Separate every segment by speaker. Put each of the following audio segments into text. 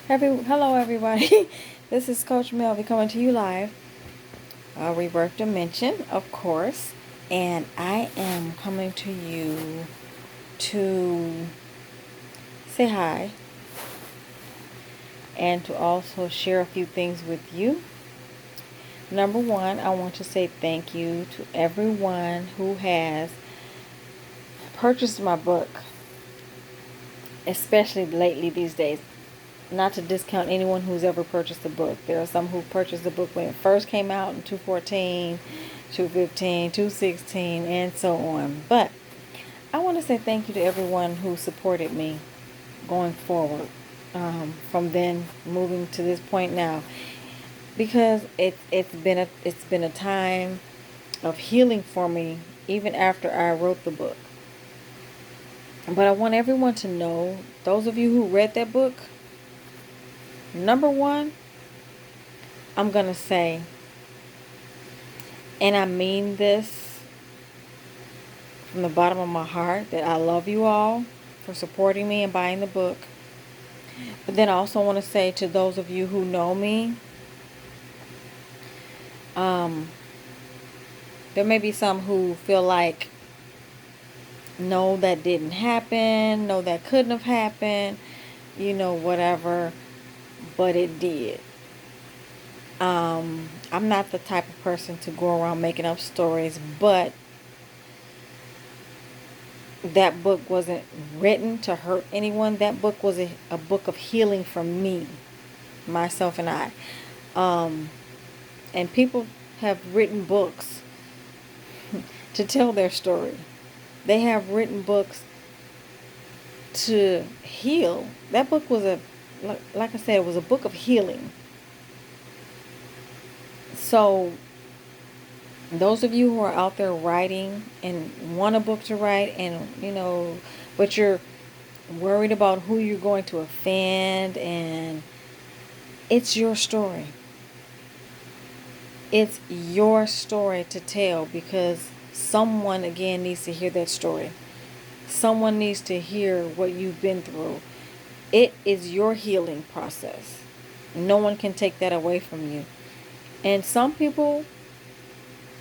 Speaker 1: Hello everybody. This is Coach Melvy coming to you live. Rebirth Dimension, of course, and I am coming to you to say hi and to also share a few things with you. Number one, I want to say thank you to everyone who has purchased my book, especially lately these days. Not to discount anyone who's ever purchased the book. There are some who purchased the book when it first came out in 2014, 2015, 2016, and so on. But I want to say thank you to everyone who supported me going forward, from then moving to this point now, because it's been a time of healing for me even after I wrote the book. But I want everyone to know, those of you who read that book, number one, I'm going to say, and I mean this from the bottom of my heart, that I love you all for supporting me and buying the book. But then I also want to say to those of you who know me, there may be some who feel like, no, that didn't happen, no, that couldn't have happened, whatever, but it did. I'm not the type of person to go around making up stories, but that book wasn't written to hurt anyone. That book was a book of healing for me, myself, and I. And people have written books to tell their story. They have written books to heal. That book was like I said, it was a book of healing. So those of you who are out there writing and want a book to write, and but you're worried about who you're going to offend, and it's your story. It's your story to tell, because someone again needs to hear that story. Someone needs to hear what you've been through. It is your healing process. No one can take that away from you. And some people,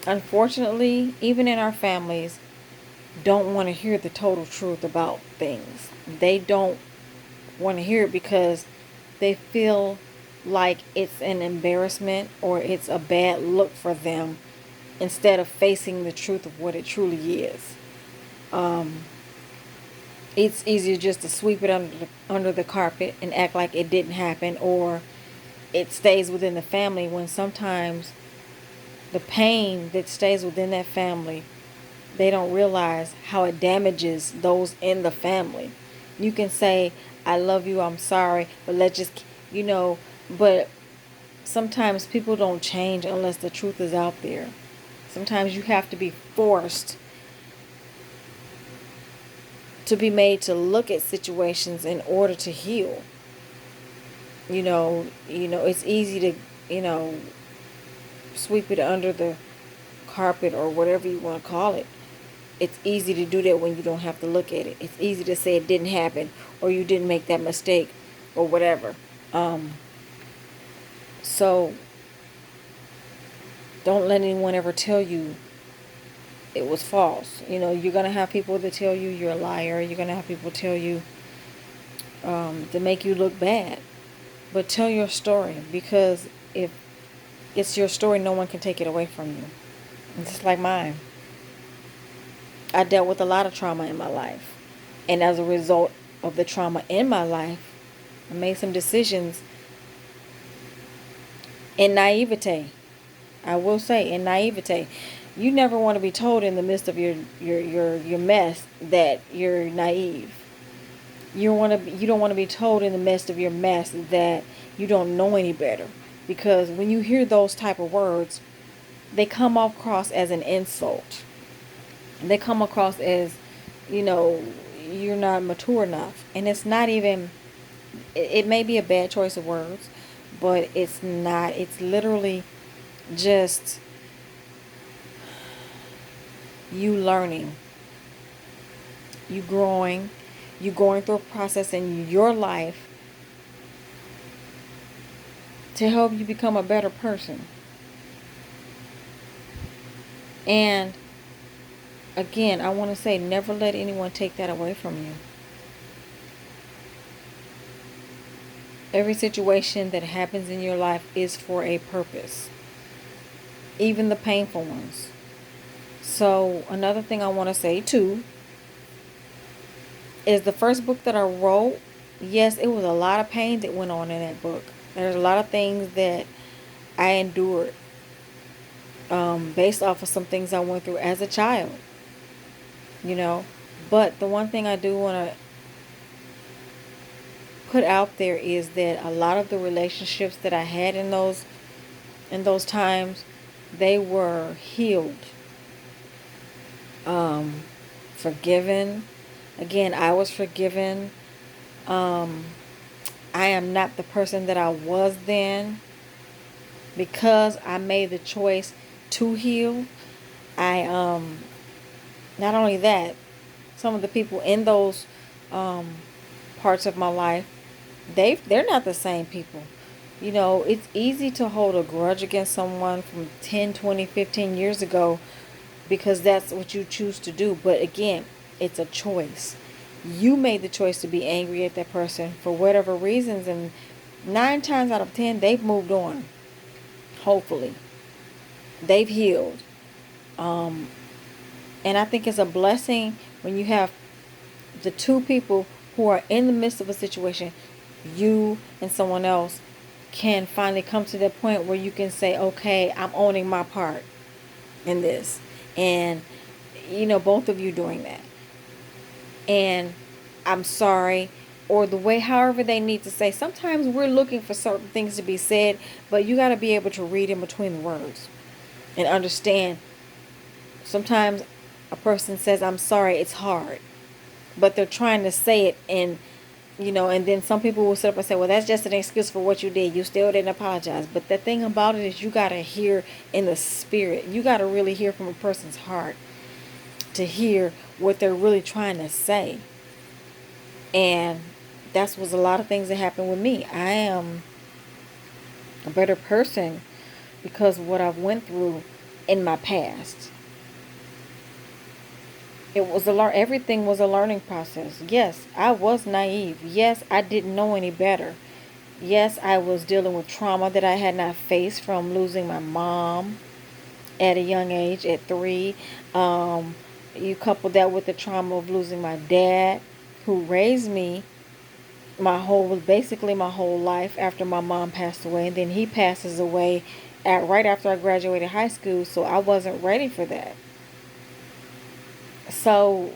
Speaker 1: unfortunately, even in our families, don't want to hear the total truth about things. They don't want to hear it because they feel like it's an embarrassment or it's a bad look for them, instead of facing the truth of what it truly is. It's easier just to sweep it under the carpet and act like it didn't happen, or it stays within the family, when sometimes the pain that stays within that family, they don't realize how it damages those in the family. You can say, I love you, I'm sorry, but let's just, but sometimes people don't change unless the truth is out there. Sometimes you have to be forced to be made to look at situations in order to heal. It's easy to, sweep it under the carpet or whatever you want to call it. It's easy to do that when you don't have to look at it. It's easy to say it didn't happen, or you didn't make that mistake, or whatever. So don't let anyone ever tell you it was false. You're going to have people that tell you you're a liar. You're going to have people tell you to make you look bad. But tell your story, because if it's your story, no one can take it away from you. It's just like mine. I dealt with a lot of trauma in my life. And as a result of the trauma in my life, I made some decisions in naivete. I will say, in naivete. You never want to be told in the midst of your mess that you're naive. You don't want to be told in the midst of your mess that you don't know any better. Because when you hear those type of words, they come across as an insult. They come across as, you're not mature enough. And it's not even, it may be a bad choice of words, but it's not. It's literally just you learning, you growing, you going through a process in your life to help you become a better person. And again, I want to say, never let anyone take that away from you. Every situation that happens in your life is for a purpose, even the painful ones. So another thing I want to say too is the first book that I wrote, yes, it was a lot of pain that went on in that book. There's a lot of things that I endured based off of some things I went through as a child, you know. But the one thing I do want to put out there is that a lot of the relationships that I had in those times, they were healed, forgiven. Again, I was forgiven. I am not the person that I was then because I made the choice to heal. I not only that, some of the people in those parts of my life, they're not the same people. You know, it's easy to hold a grudge against someone from 10, 20, 15 years ago because that's what you choose to do. But again, it's a choice. You made the choice to be angry at that person for whatever reasons, and 9 times out of 10, they've moved on. Hopefully. They've healed. And I think it's a blessing when you have the two people who are in the midst of a situation, you and someone else, can finally come to that point where you can say, okay, I'm owning my part in this. And, you know, both of you doing that. And I'm sorry, or the way, however they need to say. Sometimes we're looking for certain things to be said, but you got to be able to read in between the words and understand. Sometimes a person says, I'm sorry, it's hard, but they're trying to say it, and you know, and then some people will sit up and say, well, that's just an excuse for what you did. You still didn't apologize. But the thing about it is you got to hear in the spirit. You got to really hear from a person's heart to hear what they're really trying to say. And that was a lot of things that happened with me. I am a better person because of what I've went through in my past. Everything was a learning process. Yes, I was naive. Yes, I didn't know any better. Yes, I was dealing with trauma that I had not faced from losing my mom at a young age, at 3. You couple that with the trauma of losing my dad, who raised me basically my whole life after my mom passed away, and then he passes away right after I graduated high school, so I wasn't ready for that. So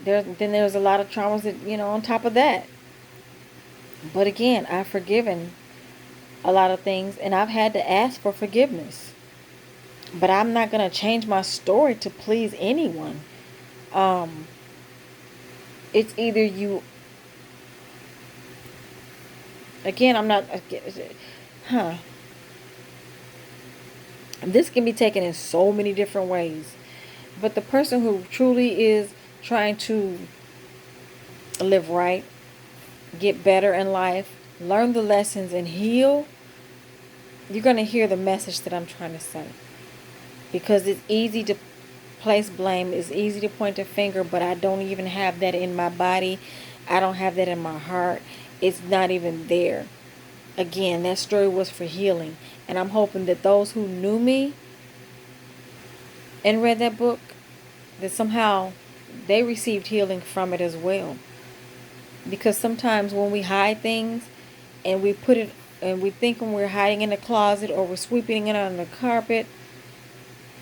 Speaker 1: there's a lot of traumas that, you know, on top of that. But again, I've forgiven a lot of things, and I've had to ask for forgiveness. But I'm not going to change my story to please anyone. It's either you... Again, I'm not... This can be taken in so many different ways. But the person who truly is trying to live right, get better in life, learn the lessons, and heal, you're going to hear the message that I'm trying to say. Because it's easy to place blame. It's easy to point a finger, but I don't even have that in my body. I don't have that in my heart. It's not even there. Again, that story was for healing. And I'm hoping that those who knew me and read that book, that somehow they received healing from it as well. Because sometimes when we hide things and we put it, and we think when we're hiding in the closet or we're sweeping it under the carpet,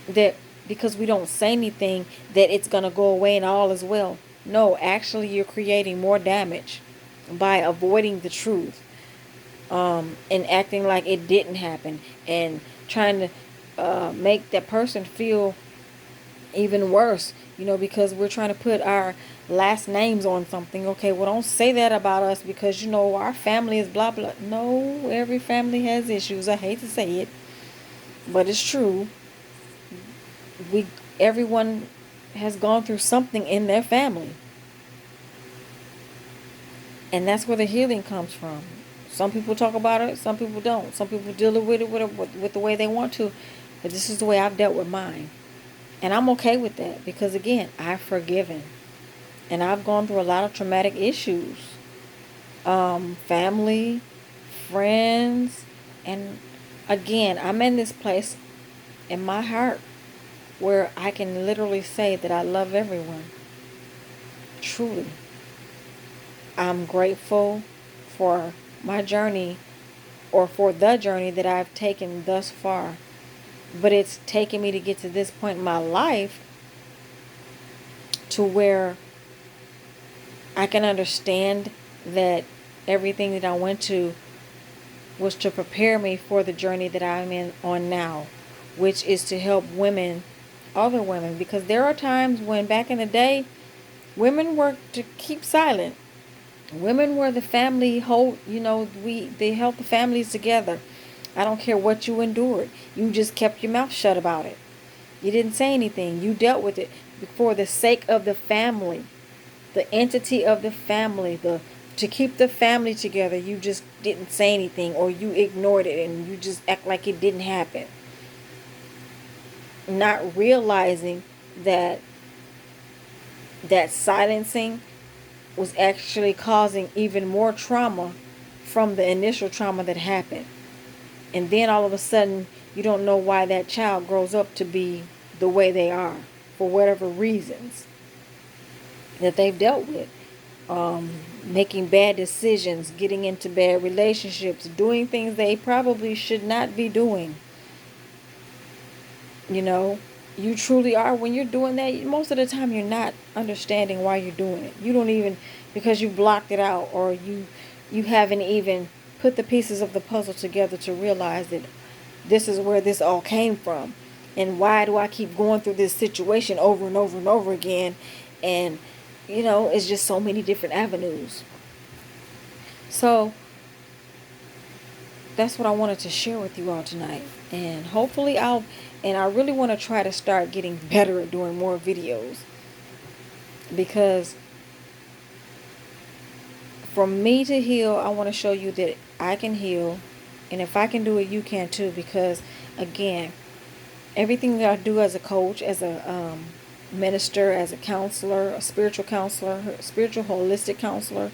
Speaker 1: that because we don't say anything, that it's going to go away and all is well. No, actually you're creating more damage by avoiding the truth, and acting like it didn't happen, and trying to make that person feel even worse, you know, because we're trying to put our last names on something. Okay, well, don't say that about us because, you know, our family is blah blah. No, every family has issues. I hate to say it, but it's true. Everyone has gone through something in their family, and that's where the healing comes from. Some people talk about it, some people don't. Some people deal with it with the way they want to. But this is the way I've dealt with mine. And I'm okay with that because, again, I've forgiven. And I've gone through a lot of traumatic issues. Family, friends. And again, I'm in this place in my heart where I can literally say that I love everyone. Truly. I'm grateful for my journey, or for the journey that I've taken thus far. But it's taken me to get to this point in my life to where I can understand that everything that I went to was to prepare me for the journey that I'm on now, which is to help women, other women, because there are times when back in the day, women were to keep silent. Women were the family hold, they held the families together. I don't care what you endured. You just kept your mouth shut about it. You didn't say anything. You dealt with it for the sake of the family, the entity of the family, to keep the family together. You just didn't say anything, or you ignored it and you just act like it didn't happen. Not realizing that silencing was actually causing even more trauma from the initial trauma that happened. And then all of a sudden, you don't know why that child grows up to be the way they are, for whatever reasons that they've dealt with. Making bad decisions, getting into bad relationships, doing things they probably should not be doing. You truly are, when you're doing that, most of the time you're not understanding why you're doing it. You don't even, because you blocked it out, or you haven't even put the pieces of the puzzle together to realize that this is where this all came from. And why do I keep going through this situation over and over and over again? And, it's just so many different avenues. So that's what I wanted to share with you all tonight. And hopefully I really want to try to start getting better at doing more videos. Because for me to heal, I want to show you that I can heal. And if I can do it, you can too. Because, again, everything that I do as a coach, as a minister, as a counselor, a spiritual holistic counselor,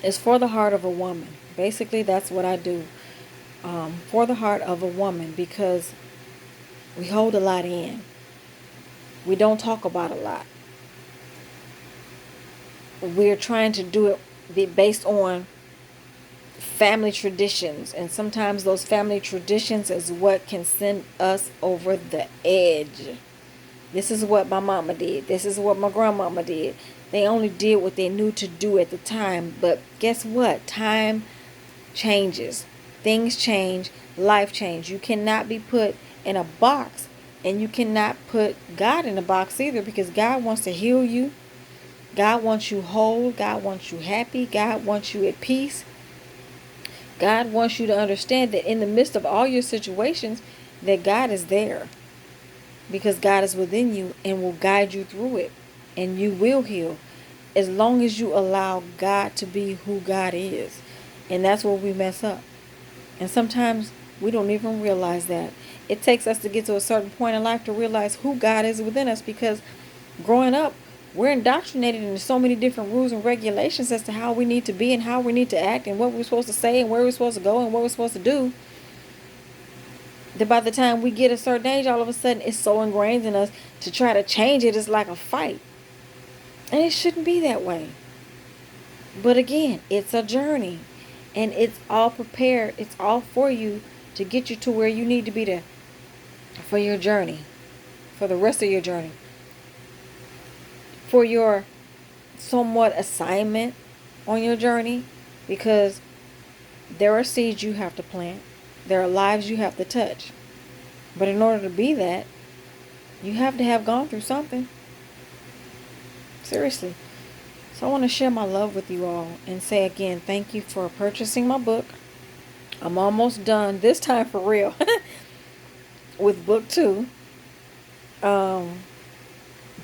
Speaker 1: is for the heart of a woman. Basically, that's what I do. For the heart of a woman, because we hold a lot in. We don't talk about a lot. We're trying to do it based on family traditions, and sometimes those family traditions is what can send us over the edge. This is what my mama did. This is what my grandmama did. They only did what they knew to do at the time. But guess what? Time changes. Things change. Life change. You cannot be put in a box, and you cannot put God in a box either, because God wants to heal you. God wants you whole. God wants you happy. God wants you at peace. God wants you to understand that in the midst of all your situations, that God is there. Because God is within you and will guide you through it. And you will heal, as long as you allow God to be who God is. And that's where we mess up. And sometimes we don't even realize that. It takes us to get to a certain point in life to realize who God is within us. Because growing up, we're indoctrinated into so many different rules and regulations as to how we need to be and how we need to act and what we're supposed to say and where we're supposed to go and what we're supposed to do, that by the time we get a certain age, all of a sudden it's so ingrained in us to try to change it. It's like a fight. And it shouldn't be that way. But again, it's a journey. And it's all prepared. It's all for you to get you to where you need to be for your journey. For the rest of your journey. For your somewhat assignment on your journey. Because there are seeds you have to plant. There are lives you have to touch. But in order to be that, you have to have gone through something. Seriously. So I want to share my love with you all and say again, thank you for purchasing my book. I'm almost done, this time for real, with book 2. But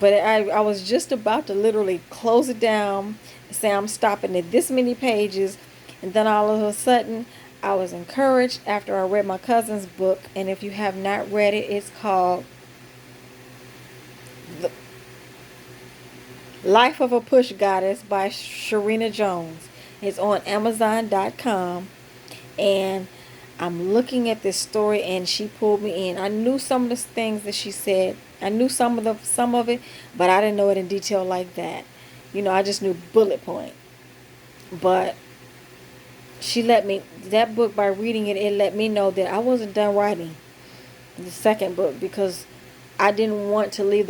Speaker 1: I was just about to literally close it down and say I'm stopping at this many pages. And then all of a sudden, I was encouraged after I read my cousin's book. And if you have not read it, it's called The Life of a Push Goddess by Sharina Jones. It's on Amazon.com. And I'm looking at this story, and she pulled me in. I knew some of the things that she said. I knew some of it, but I didn't know it in detail like that. I just knew bullet point. But she let me, that book, by reading it, it let me know that I wasn't done writing the second book, because I didn't want to leave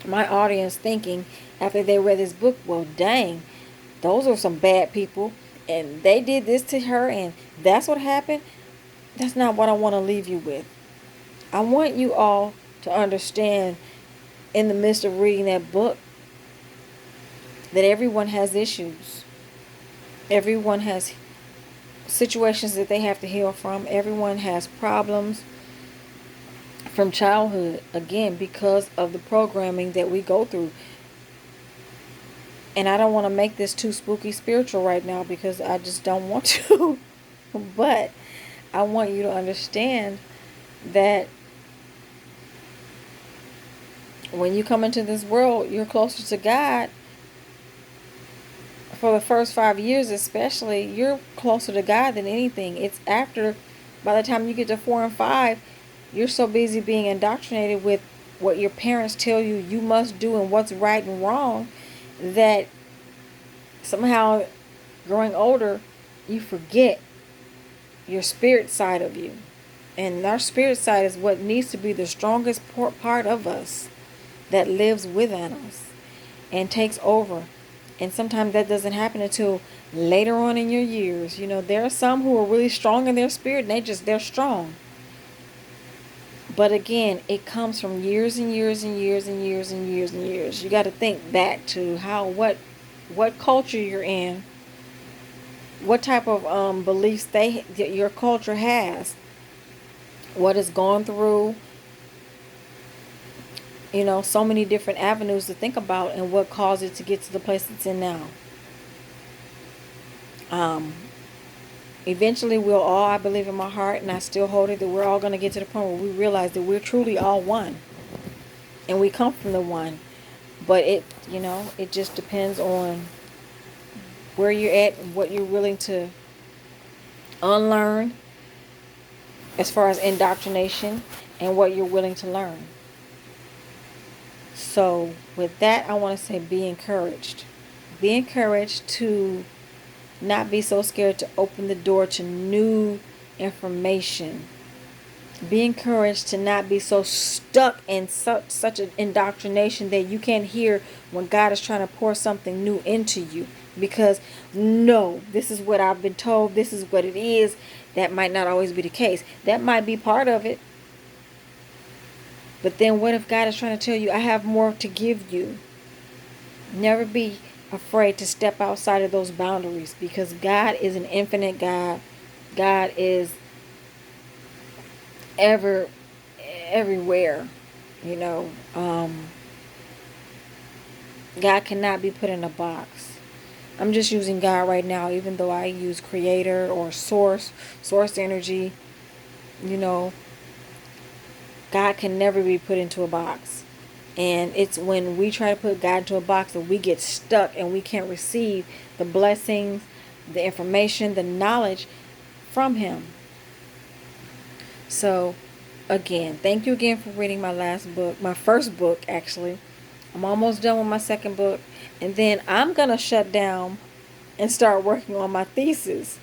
Speaker 1: my audience thinking after they read this book, well, dang, those are some bad people, and they did this to her, and that's what happened. That's not what I want to leave you with. I want you all to understand, in the midst of reading that book, that everyone has issues. Everyone has situations that they have to heal from. Everyone has problems from childhood, again, because of the programming that we go through. And I don't want to make this too spooky spiritual right now, because I just don't want to. But I want you to understand that when you come into this world, you're closer to God. For the first 5 years especially, you're closer to God than anything. It's after, by the time you get to 4 and 5, you're so busy being indoctrinated with what your parents tell you you must do and what's right and wrong, that somehow, growing older, you forget your spirit side of you. And our spirit side is what needs to be the strongest part of us, that lives within us and takes over. And sometimes that doesn't happen until later on in your years. There are some who are really strong in their spirit, and they're strong. But again, it comes from years and years and years and years and years and years. You got to think back to what culture you're in, what type of beliefs that your culture has, what it's gone through. So many different avenues to think about, and what caused it to get to the place it's in now. Eventually we'll all, I believe in my heart, and I still hold it, that we're all going to get to the point where we realize that we're truly all one. And we come from the one. But it just depends on where you're at and what you're willing to unlearn as far as indoctrination, and what you're willing to learn. So with that, I want to say, be encouraged. Be encouraged to not be so scared to open the door to new information. Be encouraged to not be so stuck in such an indoctrination that you can't hear when God is trying to pour something new into you. Because no, this is what I've been told, this is what it is. That might not always be the case. That might be part of it. But then what if God is trying to tell you, I have more to give you? Never be afraid to step outside of those boundaries, because God is an infinite God. God is everywhere. God cannot be put in a box. I'm just using God right now, even though I use creator or source energy. God can never be put into a box. And it's when we try to put God into a box that we get stuck, and we can't receive the blessings, the information, the knowledge from Him. So, again, thank you again for reading my last book, my first book, actually. I'm almost done with my second book. And then I'm going to shut down and start working on my thesis.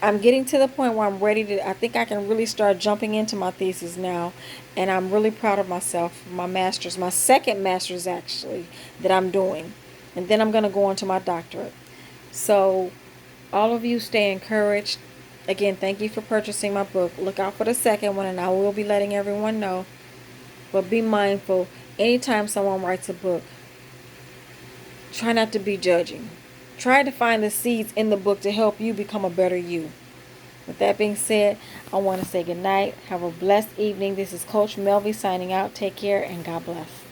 Speaker 1: I'm getting to the point where I'm ready to, I think I can really start jumping into my thesis now. And I'm really proud of myself for my master's, my second master's actually, that I'm doing. And then I'm going to go on to my doctorate. So all of you stay encouraged. Again, thank you for purchasing my book. Look out for the second one, and I will be letting everyone know. But be mindful, anytime someone writes a book, try not to be judging. Try to find the seeds in the book to help you become a better you. With that being said, I want to say good night. Have a blessed evening. This is Coach Melvie signing out. Take care and God bless.